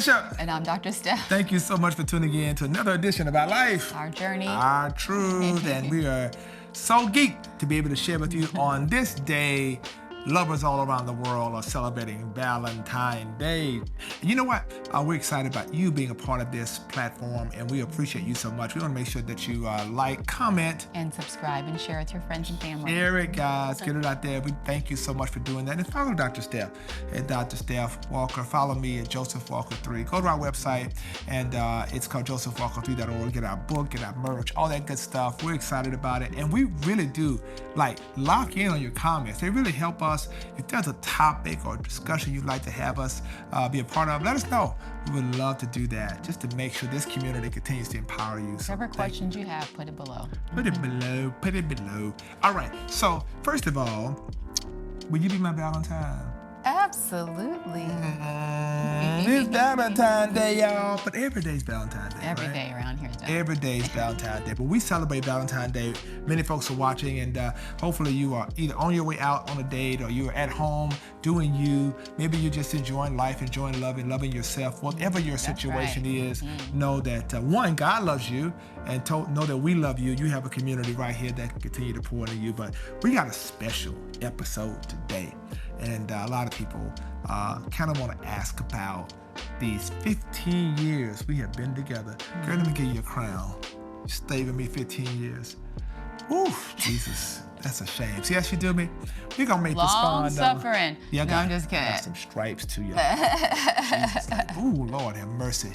Bishop. And I'm Dr. Steph. Thank you so much for tuning in to another edition of Our Life, Our journey, our truth. And we are so geeked to be able to share with you on this day. Lovers all around the world are celebrating Valentine Day. And you know what? We're excited about you being a part of this platform, and we appreciate you so much. We want to make sure that you like, comment, and subscribe and share with your friends and family. Share it, guys. Get it out there. We thank you so much for doing that. And follow Dr. Steph at Dr. Steph Walker. Follow me at Joseph Walker 3. Go to our website, and it's called josephwalker3.org. Get our book, get our merch, all that good stuff. We're excited about it, and we really do lock in on your comments. They really help us. If there's a topic or discussion you'd like to have us be a part of, let us know. We would love to do that, just to make sure this community continues to empower you. So whatever questions you have, put it below. Put it below. Put it below. All right. So first of all, will you be my Valentine? Absolutely. It's Valentine's Day, y'all. But every day's Valentine's Day. Every day around here is Valentine's Day. Every day is Valentine's Day. But we celebrate Valentine's Day. Many folks are watching, and hopefully you are either on your way out on a date, or you're at home doing you. Maybe you're just enjoying life, enjoying loving yourself. Whatever your situation is, know that one, God loves you, and know that we love you. You have a community right here that can continue to pour into you. But we got a special episode today. And a lot of people kind of want to ask about these 15 years we have been together. Girl, let me give you a crown. You stayed with me 15 years. Oof, Jesus, that's a shame. See how she do me? We're going to make this fun. Long suffering. Yeah, no, I'm just kidding. Got some stripes too, y'all. Jesus. Ooh, Lord have mercy.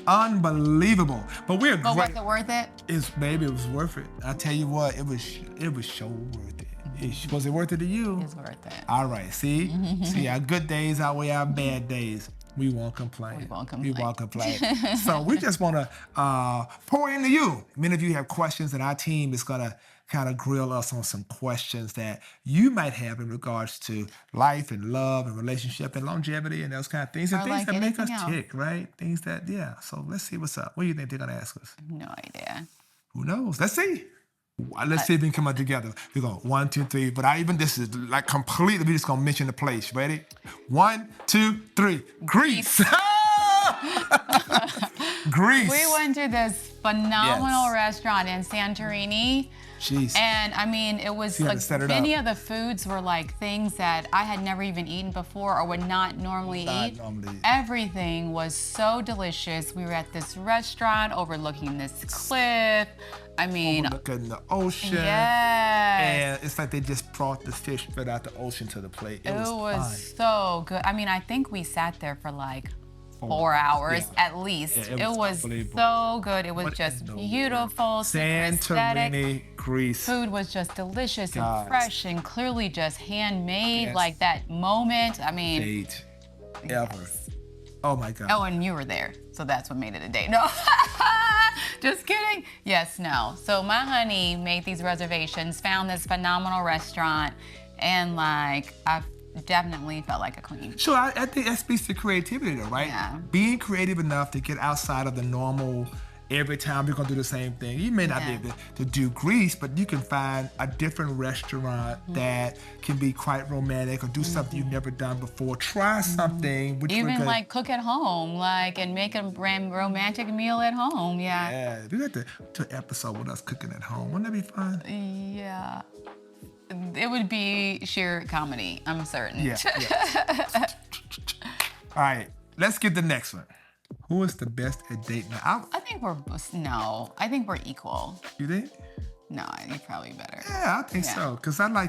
Unbelievable. But we're great. But was it worth it? Baby, it was worth it. I tell you what, it was so worth it. Was it worth it to you? It's worth it. All right, see? See, our good days outweigh our bad days. We won't complain. We won't complain. We won't complain. So we just want to pour into you. Many of you have questions, and our team is going to kind of grill us on some questions that you might have in regards to life and love and relationship and longevity and those kind of things. And things that make us tick, right? Things that, so let's see what's up. What do you think they're going to ask us? No idea. Who knows? Let's see. Let's see if we can come out together. We go 1, 2, 3. But this is like completely, we're just going to mention the place. Ready? 1, 2, 3. Greece. Greece. We went to this phenomenal restaurant in Santorini. Jeez. And I mean, it was like many of the foods were like things that I had never even eaten before or would not normally eat. Everything was so delicious. We were at this restaurant overlooking this cliff. I mean, overlooking the ocean. Yes. And it's like they just brought the fish right out the ocean to the plate. It was so good. I mean, I think we sat there for like 4 hours at least. Yeah, it was so good. It was just beautiful. Santorini, Greece. Food was just delicious and fresh and clearly just handmade. Like that moment. I mean, date ever. Oh my God. Oh, and you were there, so that's what made it a date. No, just kidding. Yes, no. So my honey made these reservations, found this phenomenal restaurant, and like I've definitely felt like a queen. Sure, I think that speaks to creativity though, right? Yeah. Being creative enough to get outside of the normal, every time you're gonna do the same thing. You may not be able to do Greece, but you can find a different restaurant that can be quite romantic or do something you've never done before. Try something. Even like cook at home, and make a romantic meal at home, Yeah, we got to an episode with us cooking at home. Wouldn't that be fun? Yeah. It would be sheer comedy, I'm certain. Yeah. All right, let's get the next one. Who is the best at dating? I think we're equal. You think? No, you're probably better. Yeah, I think so. Because I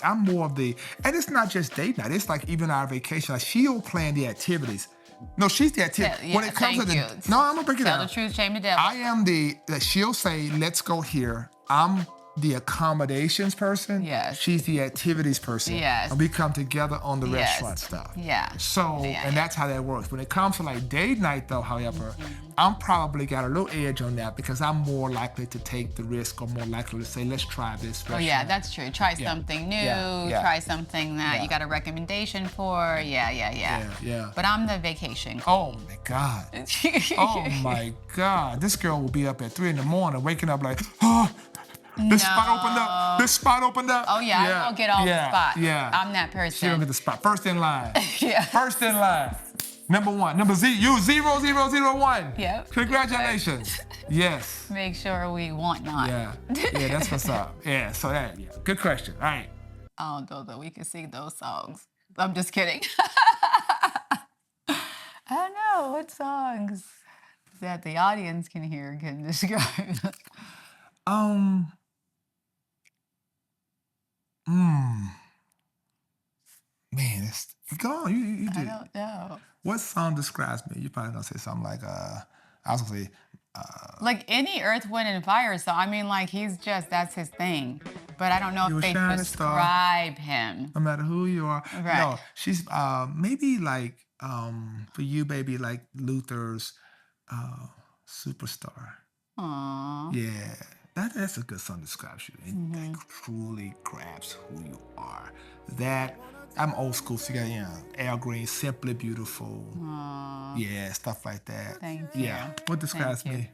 I'm more of the, and it's not just date night. It's like even our vacation. Like she'll plan the activities. No, she's the activity. Yeah, when it comes to no, I'm gonna break it down. Tell the truth, shame the devil. I am that she'll say, let's go here. I'm the accommodations person. Yes. She's the activities person. Yes. And we come together on the restaurant stuff. Yeah. So, and that's how that works. When it comes to like date night though, however, I'm probably got a little edge on that because I'm more likely to take the risk or more likely to say, let's try this restaurant. Oh yeah, that's true. Try something new. Try something that you got a recommendation for. Yeah. But I'm the vacation queen. Oh my God. Oh my God. This girl will be up at 3 a.m, waking up like, oh, this spot opened up. This spot opened up. Oh yeah, I don't get all the spots. Yeah. I'm that person. She don't get the spot. First in line. Yeah. First in line. Number 1. Number you 0001. Yep. Congratulations. Yes. Make sure we want not. Yeah. Yeah, that's what's up. Yeah, so that, yeah. Good question. All right. I don't know that we can sing those songs. I'm just kidding. I don't know what songs that the audience can hear can describe. Man, go on. You do. I don't know. What song describes me? You're probably gonna say something like I was gonna say like any Earth, Wind, and Fire song. I mean, like that's his thing. But I don't know if they describe him. No matter who you are. Right. No, she's maybe like for you, baby, like Luther's Superstar. Aww. Yeah. That's a good song that describes you. It that truly grabs who you are. That I'm old school, so you got, Al Green, Simply Beautiful. Aww. Yeah, stuff like that. Thank you. Yeah. What describes me?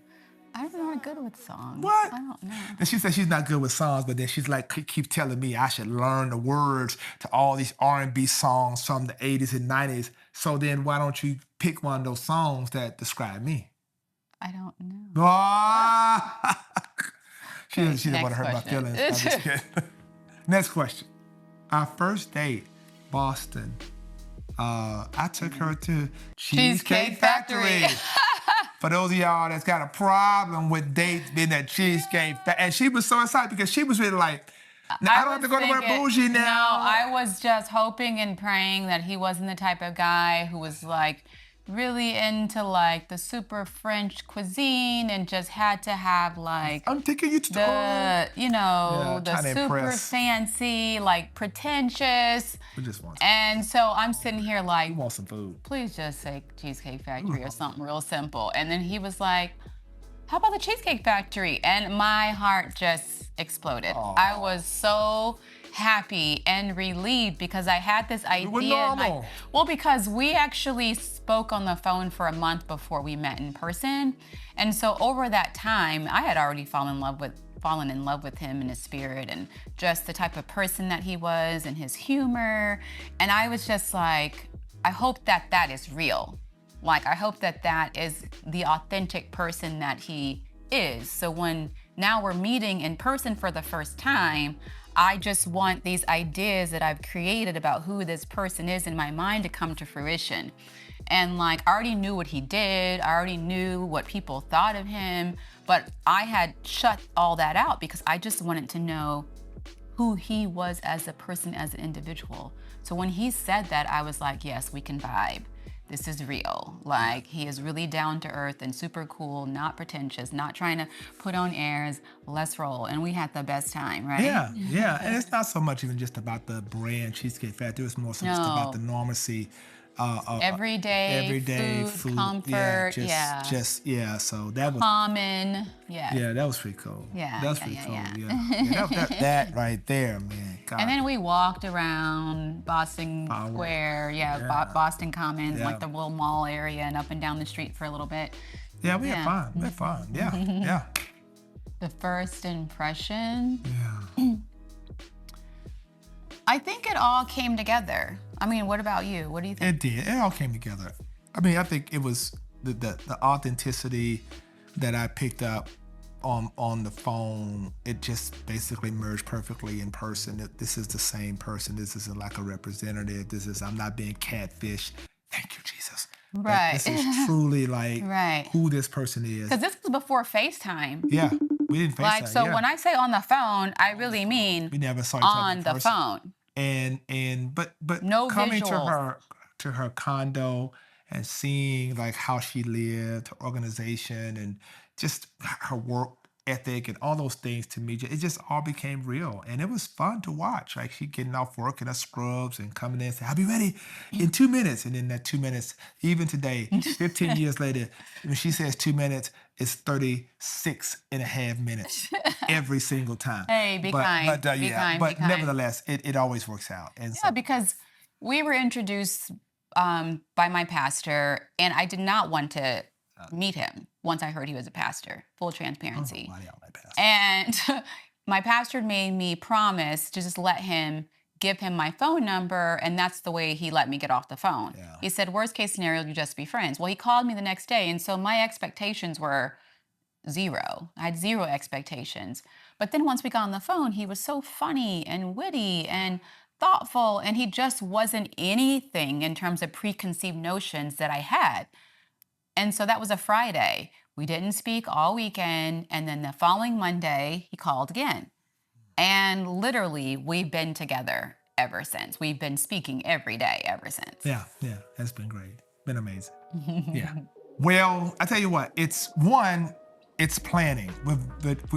I'm not good with songs. What? I don't know. And she said she's not good with songs, but then she's like, keep telling me I should learn the words to all these R&B songs from the 80s and 90s. So then why don't you pick one of those songs that describe me? I don't know. Ah! She didn't want to hurt my feelings. I'm just kidding. Next question. Our first date, Boston. I took her to Cheesecake Factory. For those of y'all that's got a problem with dates being at Cheesecake Factory. And she was so excited because she was really like, now, I don't have to go to my bougie now. No, I was just hoping and praying that he wasn't the type of guy who was like really into like the super French cuisine and just had to have like I'm taking you to the super impress. fancy, like pretentious. We just want and so I'm sitting here like, we want some food. Please just say Cheesecake Factory or something real simple. And then he was like, how about the Cheesecake Factory? And my heart just exploded. Aww. I was so happy and relieved because I had this idea. Because we actually spoke on the phone for a month before we met in person. And so over that time, I had already fallen in love with him and his spirit and just the type of person that he was and his humor. And I was just like, I hope that is real. Like, I hope that is the authentic person that he is. So when now we're meeting in person for the first time, I just want these ideas that I've created about who this person is in my mind to come to fruition. And like, I already knew what he did. I already knew what people thought of him, but I had shut all that out because I just wanted to know who he was as a person, as an individual. So when he said that, I was like, yes, we can vibe. This is real. Like, he is really down to earth and super cool, not pretentious, not trying to put on airs. Let's roll. And we had the best time, right? Yeah. And it's not so much even just about the brand Cheesecake Factory. It's more so just about the normalcy. Everyday food, comfort, so that was common, yeah, that was pretty cool. Yeah, that was pretty cool. That right there, man. God. And then we walked around Boston Square, Boston Commons, like the Will Mall area, and up and down the street for a little bit. Yeah, we had fun. We had fun. Yeah. The first impression. Yeah. I think it all came together. I mean, what about you? What do you think? It did. It all came together. I mean, I think it was the authenticity that I picked up on the phone. It just basically merged perfectly in person. This is the same person. This isn't like a representative. I'm not being catfished. Thank you, Jesus. Right. This is truly like who this person is. Because this was before FaceTime. Yeah, we didn't FaceTime. Like, so when I say on the phone, I really mean we never saw each other on the phone. But no coming visuals. to her condo and seeing like how she lived, her organization, and just her work ethic and all those things, to me, it just all became real. And it was fun to watch. Like, she getting off work in her scrubs and coming in and saying, I'll be ready in 2 minutes. And in that 2 minutes, even today, 15 years later, when she says 2 minutes, it's 36 and a half minutes every single time. Hey, be kind. But nevertheless, it always works out. And so, because we were introduced by my pastor, and I did not want to meet him once I heard he was a pastor. Full transparency. Oh, my pastor. And my pastor made me promise to just let him give him my phone number, and that's the way he let me get off the phone. Yeah. He said, worst case scenario, you just be friends. Well, he called me the next day, and so my expectations were zero. I had zero expectations. But then once we got on the phone, he was so funny and witty and thoughtful, and he just wasn't anything in terms of preconceived notions that I had. And so that was a Friday. We didn't speak all weekend, and then the following Monday, he called again. And literally, we've been together ever since. We've been speaking every day ever since. Yeah, that's been great. Been amazing. Yeah. Well, I tell you what, it's planning.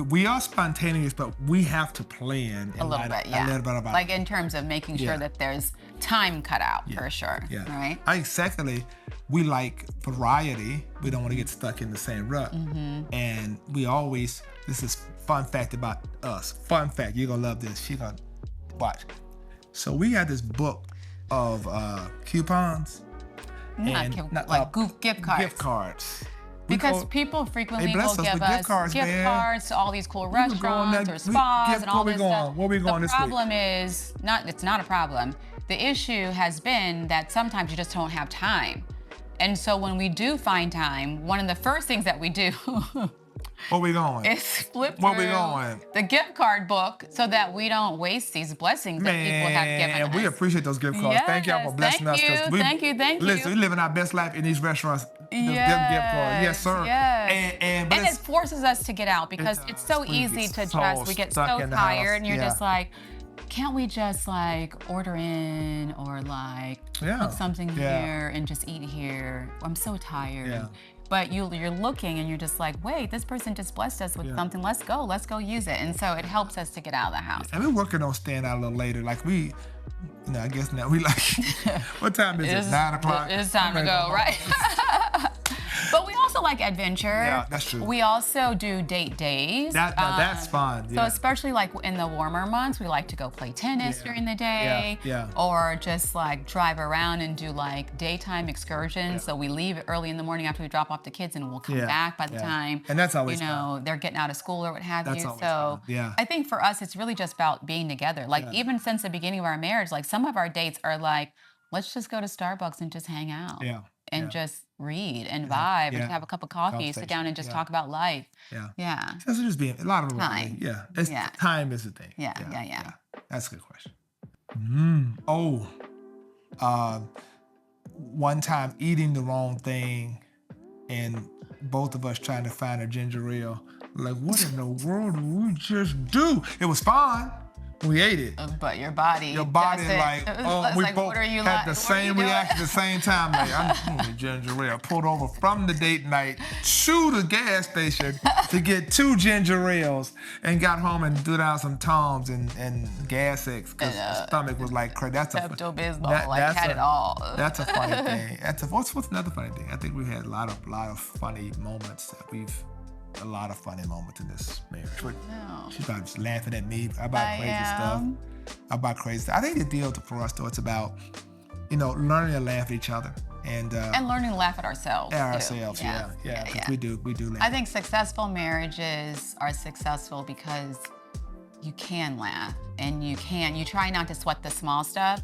We are spontaneous, but we have to plan a little bit about like in terms of making sure that there's time cut out for sure. Yeah. Right. Secondly, we like variety. We don't want to get stuck in the same rut. And we always, this is fun fact about us. Fun fact, you're gonna love this. You're gonna watch. So we had this book of coupons. Gift cards. Gift cards. Because people frequently will give us gift cards to all these cool restaurants or spas and all this stuff. Where we going this week? The problem is, it's not a problem. The issue has been that sometimes you just don't have time. And so when we do find time, one of the first things that we do where we going? is flip through the gift card book so that we don't waste these blessings that people have given us. We appreciate those gift cards. Yes, thank y'all for blessing us. Thank you. Listen, we're living our best life in these restaurants. Yes, yes, sir. Yes. And it forces us to get out because it's so easy to just, we get so tired and you're just like, can't we just like order in or like cook something here and just eat here? I'm so tired. Yeah. But you're looking and you're just like, wait, this person just blessed us with something. Let's go use it. And so it helps us to get out of the house. And we're working on staying out a little later. Like I guess now we like, what time is it? 9 o'clock? It's time to go, right? But we also like adventure. Yeah, that's true. We also do date days. That's fun. So especially like in the warmer months, we like to go play tennis during the day. Or just like drive around and do like daytime excursions. So we leave early in the morning after we drop off the kids and we'll come back by the time, and that's always fun. They're getting out of school or what have you. Always so fun. I think for us, it's really just about being together. Like even since the beginning of our marriage, like some of our dates are like, let's just go to Starbucks and just hang out. And just read and vibe and have a cup of coffee, sit down and just talk about life. Yeah. So just being a lot of time. Time is the thing. Yeah. That's a good question. One time eating the wrong thing and both of us trying to find a ginger ale. Like, what in the world did we just do? It was fine. We ate it. But your body like, we both had the same reaction at the same time. Like, I'm ginger ale. Pulled over from the date night to the gas station to get 2 ginger ales and got home and threw down some Toms and gas X because the stomach was like crazy. That's Pepto-Bismol, had it all. That's a funny thing. What's another funny thing? I think we had a lot of funny moments that a lot of funny moments in this marriage. She's probably just laughing at me about crazy stuff. I think the deal for us, though, it's about, learning to laugh at each other. And learning to laugh at ourselves. At ourselves, yeah. We do laugh. I think successful marriages are successful because you can laugh and you try not to sweat the small stuff.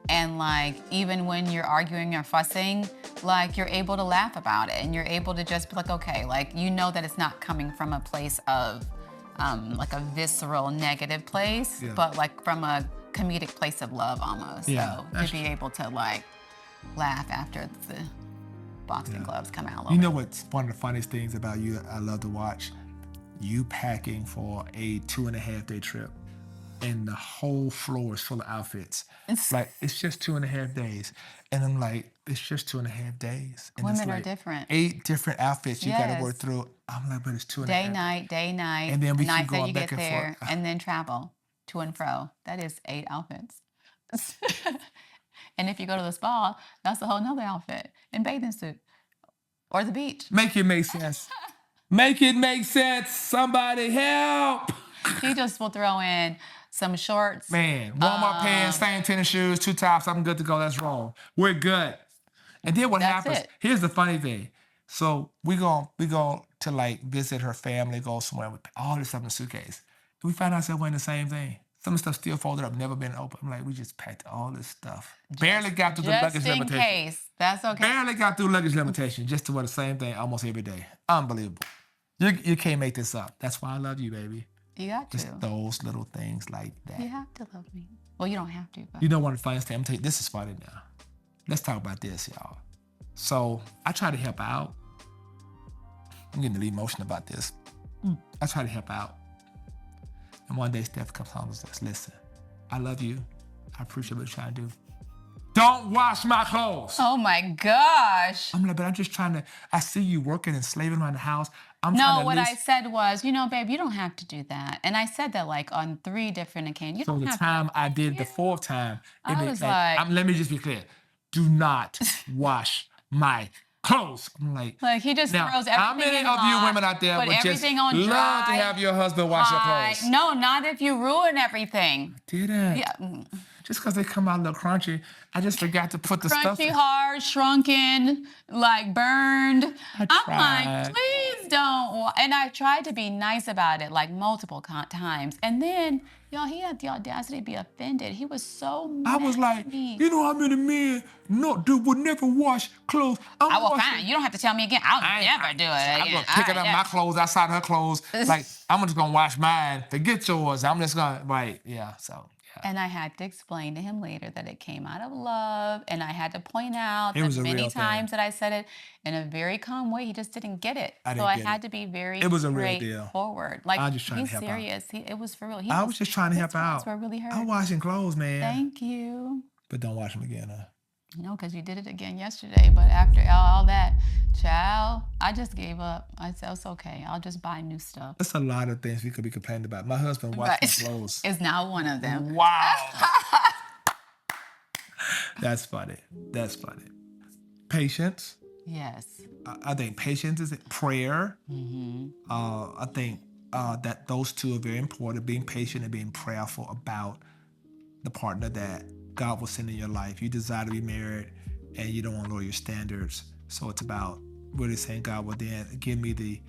And like, even when you're arguing or fussing, like you're able to laugh about it and you're able to just be like, okay, like, that it's not coming from a place of like a visceral negative place, but like from a comedic place of love almost. So to be able to like laugh after the boxing gloves come out. You know what's one of the funniest things about you I love to watch? You packing for a 2.5-day trip. And the whole floor is full of outfits. It's just 2.5 days. And I'm like, it's just 2.5 days. And women it's like are different. 8 different outfits you got to work through. I'm like, but it's 2.5. Day, night. And then we keep night going that you back get and there, forth. and then travel to and fro. That is 8 outfits. And if you go to the spa, that's a whole nother outfit in bathing suit. Or the beach. Make it make sense. Make it make sense. Somebody help. He just will throw in some shorts. Man, warm-up pants, same tennis shoes, 2 tops. I'm good to go. That's wrong. We're good. And then what happens? Here's the funny thing. So we go to like visit her family, go somewhere with all this stuff in the suitcase. We find ourselves wearing the same thing. Some of the stuff still folded up, never been open. I'm like, we just packed all this stuff. Barely got through the luggage limitation. Just in case. That's okay. Barely got through luggage limitation just to wear the same thing almost every day. Unbelievable. You can't make this up. That's why I love you, baby. You got to. Just those little things like that. You have to love me. Well, you don't have to, but. You know what the funniest thing? I'm telling you, this is funny now. Let's talk about this, y'all. So I try to help out. I'm getting a little emotional about this. I try to help out. And one day Steph comes home and says, listen, I love you. I appreciate what you're trying to do. Don't wash my clothes. Oh my gosh. I'm like, but I'm just trying to, I see you working and slaving around the house. I said was, babe, you don't have to do that. And I said that like on 3 different occasions. So the time I did the 4th time, I was like, let me just be clear. Do not wash my clothes. I'm like he just throws everything how many in of you hot, women out there put would just everything on love dry, to have your husband wash your clothes? No, not if you ruin everything. I didn't. Yeah. Just because they come out a little crunchy, I just forgot to put the stuff Crunchy, hard, shrunken, like burned. I'm like, please don't. And I tried to be nice about it like multiple times. And then, y'all, he had the audacity to be offended. He was so mad. I was like, you know how many men would never wash clothes? Fine. You don't have to tell me again. I'll never do it again. I'm going to pick up my clothes outside her clothes. Like, I'm just going to wash mine. Forget yours. I'm just going to, so. And I had to explain to him later that it came out of love, and I had to point out that many times that I said it in a very calm way. He just didn't get it. So I had to be very straightforward. Like, he's serious. It was for real. I was just trying to help out. Were really hurt. I'm washing clothes, man. Thank you. But don't wash them again, huh? No, because you did it again yesterday. But after all that, child, I just gave up. I said, it's okay. I'll just buy new stuff. There's a lot of things we could be complaining about. My husband washes my clothes. It's not one of them. Wow. That's funny. Patience. Yes. I think patience is prayer. Mm-hmm. I think that those 2 are very important, being patient and being prayerful about the partner that God will send in your life. You desire to be married and you don't want to lower your standards. So it's about really saying, God, well then give me the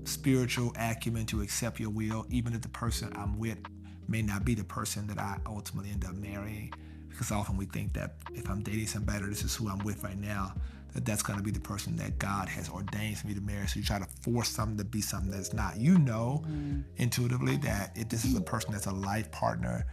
spiritual acumen to accept your will, even if the person I'm with may not be the person that I ultimately end up marrying. Because often we think that if I'm dating somebody, this is who I'm with right now, that's going to be the person that God has ordained for me to marry. So you try to force something to be something that's not. You know intuitively that if this is a person that's a life partner,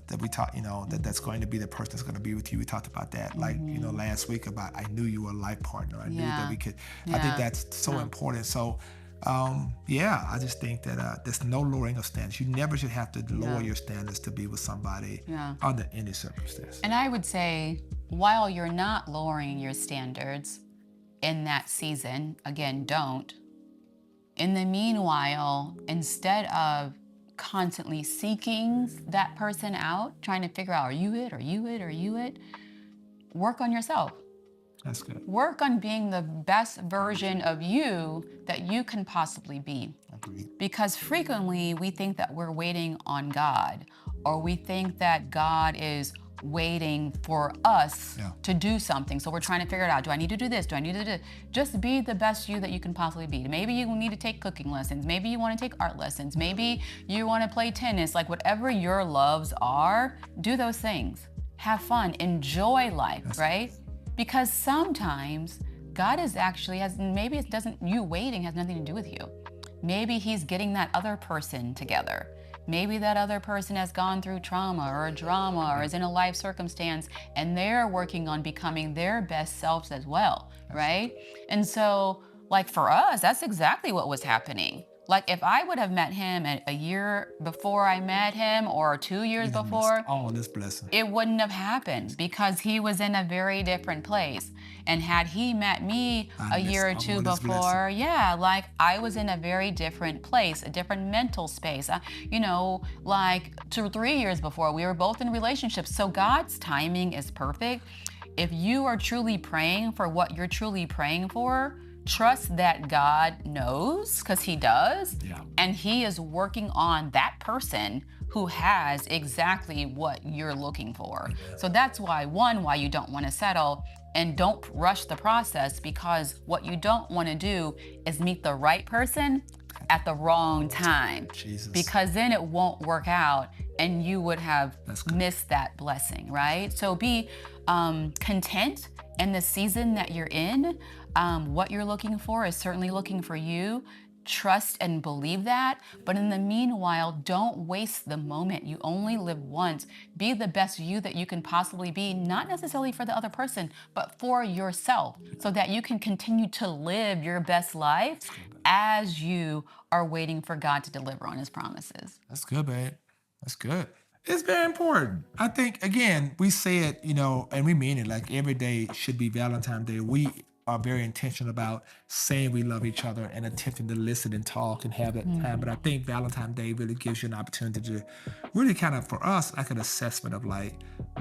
that we talk, that's going to be the person that's going to be with you. We talked about that, last week about I knew you were a life partner. I knew that we could. I think that's so important. So, I just think that there's no lowering of standards. You never should have to lower your standards to be with somebody under any circumstance. And I would say, while you're not lowering your standards in that season, again, don't. In the meanwhile, instead of constantly seeking that person out, trying to figure out, are you it, are you it, are you it? Work on yourself. That's good. Work on being the best version of you that you can possibly be. Agreed. Because frequently we think that we're waiting on God, or we think that God is waiting for us to do something. So we're trying to figure it out. Do I need to do this? Do I need to do this? Just be the best you that you can possibly be. Maybe you need to take cooking lessons. Maybe you want to take art lessons. Maybe you want to play tennis. Like whatever your loves are, do those things. Have fun. Enjoy life, right? Because sometimes God is actually maybe it doesn't, you waiting has nothing to do with you. Maybe he's getting that other person together. Maybe that other person has gone through trauma or drama or is in a life circumstance and they're working on becoming their best selves as well, right? And so, like for us, that's exactly what was happening. Like if I would have met him a year before I met him or 2 years before, this blessing, it wouldn't have happened because he was in a very different place. And had he met me a year or 2 before, like I was in a very different place, a different mental space. Like 2 or 3 years before, we were both in relationships. So God's timing is perfect. If you are truly praying for what you're truly praying for, trust that God knows, because he does, and he is working on that person who has exactly what you're looking for. So that's why you don't want to settle and don't rush the process, because what you don't want to do is meet the right person at the wrong time. Jesus. Because then it won't work out and you would have missed that blessing, right? So be content in the season that you're in. What you're looking for is certainly looking for you. Trust and believe that. But in the meanwhile, don't waste the moment. You only live once. Be the best you that you can possibly be, not necessarily for the other person, but for yourself, so that you can continue to live your best life as you are waiting for God to deliver on his promises. That's good, babe. That's good. It's very important. I think, again, we say it, and we mean it, like every day should be Valentine's Day. We are very intentional about saying we love each other and attempting to listen and talk and have that time. But I think Valentine's Day really gives you an opportunity to really kind of, for us, like an assessment of like,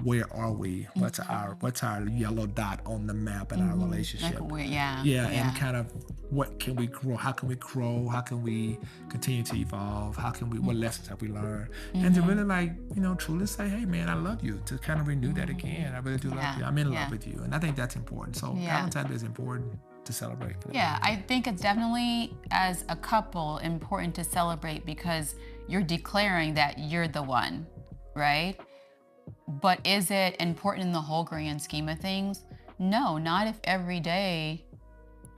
where are we? What's our yellow dot on the map in our relationship? And kind of what can we grow? How can we grow? How can we continue to evolve? What lessons have we learned? And to really like, truly say, hey man, I love you, to kind of renew that again. I really do love you. I'm in love with you. And I think that's important. So Valentine's Day is important to celebrate. Yeah, I think it's definitely, as a couple, important to celebrate because you're declaring that you're the one, right? But is it important in the whole grand scheme of things? No, not if every day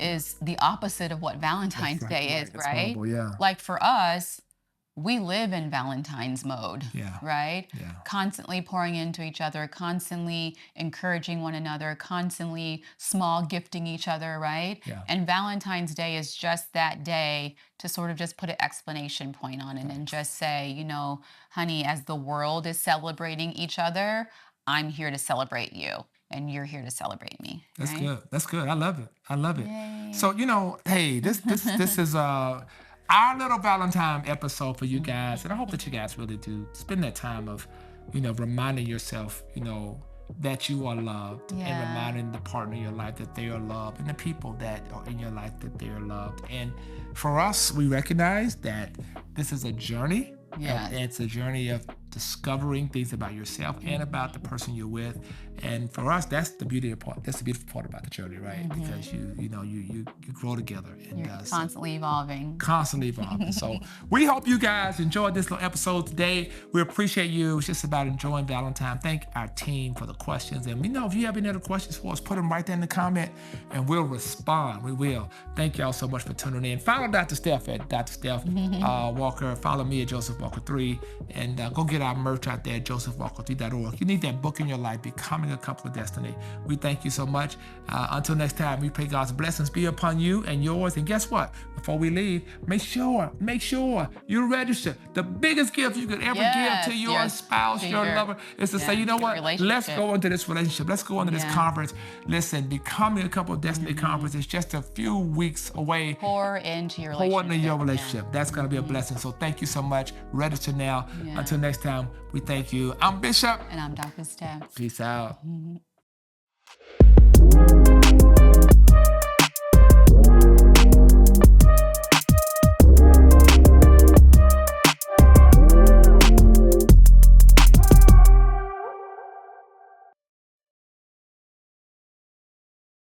is the opposite of what Valentine's Day is, right? Horrible, Like for us, we live in Valentine's mode, right? Yeah. Constantly pouring into each other, constantly encouraging one another, constantly small gifting each other, right? Yeah. And Valentine's Day is just that day to sort of just put an exclamation point on it and just say, honey, as the world is celebrating each other, I'm here to celebrate you. And you're here to celebrate me. That's right? good. That's good. I love it. Yay. So, hey, this is our little Valentine episode for you guys. And I hope that you guys really do spend that time of, reminding yourself, that you are loved, and reminding the partner in your life that they are loved, and the people that are in your life that they are loved. And for us, we recognize that this is a journey. Yeah. It's a journey of discovering things about yourself and about the person you're with. And for us, that's the beautiful part. That's the beautiful part about the journey, right? Because you grow together, and you're constantly evolving. So we hope you guys enjoyed this little episode today. We appreciate you. It's just about enjoying Valentine. Thank our team for the questions. And if you have any other questions for us, put them right there in the comment and we'll respond. We will. Thank y'all so much for tuning in. Follow Dr. Steph at Dr. Steph Walker. Follow me at Joseph Walker 3. And go get our merch out there at josephwalker3.org. You need that book in your life, Becoming a Couple of Destiny. We thank you so much. Until next time, we pray God's blessings be upon you and yours. And guess what? Before we leave, make sure you register. The biggest gift you could ever give to your spouse, your lover, is to say, you know what? Let's go into this relationship. Let's go into this conference. Listen, Becoming a Couple of Destiny conference is just a few weeks away. Pour into your relationship. That's going to be a blessing. So thank you so much. Register now. Until next time, we thank you. I'm Bishop. And I'm Dr. Steph. Peace out.